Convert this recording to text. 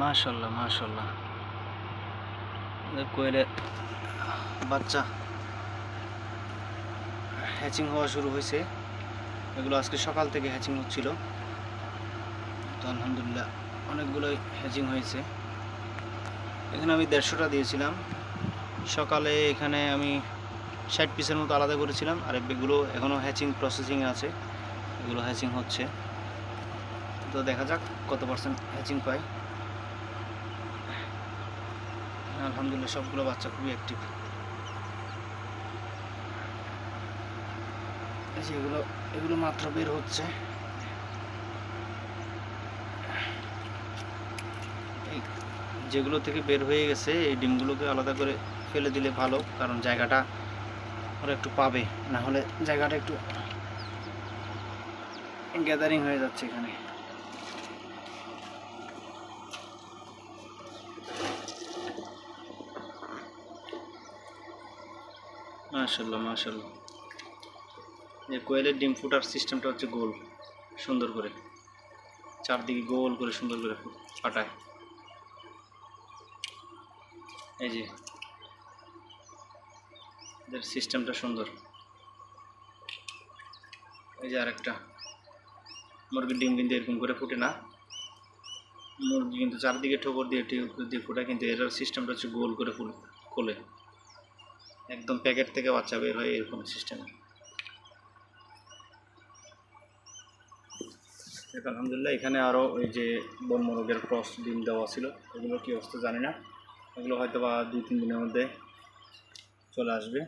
মাশাআল্লাহ মাশাআল্লাহ, কোয়েলের বাচ্চা হ্যাচিং হওয়া শুরু হয়েছে। এগুলো আজকে সকাল থেকে হ্যাচিং হচ্ছিল, তো আলহামদুলিল্লাহ অনেকগুলোই হ্যাচিং হয়েছে। এখানে আমি 150টা দিয়েছিলাম সকালে। এখানে আমি 60 পিসের মতো আলাদা করেছিলাম, আর এগুলো এখনও হ্যাচিং প্রসেসিং আছে, এগুলো হ্যাচিং হচ্ছে। তো দেখা যাক কত পার্সেন্ট হ্যাচিং পাই। আলহামদুলিল্লাহ সবগুলো বাচ্চা খুবই অ্যাক্টিভ। এগুলো মাত্র বের হচ্ছে। এই যেগুলো থেকে বের হয়ে গেছে এই ডিমগুলোকে আলাদা করে ফেলে দিলে ভালো, কারণ জায়গাটা ওরা একটু পাবে, না হলে জায়গাটা একটু গ্যাদারিং হয়ে যাচ্ছে এখানে। মাশাআল্লাহ মাশাআল্লাহ, এই কোয়েলের ডিম ফুটার সিস্টেমটা হচ্ছে গোল, সুন্দর করে চারদিকে গোল করে সুন্দর করে ফাটায়। এই যে এদের সিস্টেমটা সুন্দর। এই যে আরেকটা মুরগির ডিম কিন্তু এরকম করে ফুটে না, মুরগি কিন্তু চারদিকে ঠোকর দিয়ে দিয়ে ফুটায়, কিন্তু এটার সিস্টেমটা হচ্ছে গোল করে খোলে, একদম প্যাকেট থেকে বাচ্চা বের হয় এরকম সিস্টেম। আলহামদুলিল্লাহ এখানে আরও ওই যে বন মোরগের ক্রস ডিম দেওয়া ছিল, এগুলো কী অবস্থা জানি না, এগুলো হয়তো বা 2-3 দিনের মধ্যে চলে আসবে।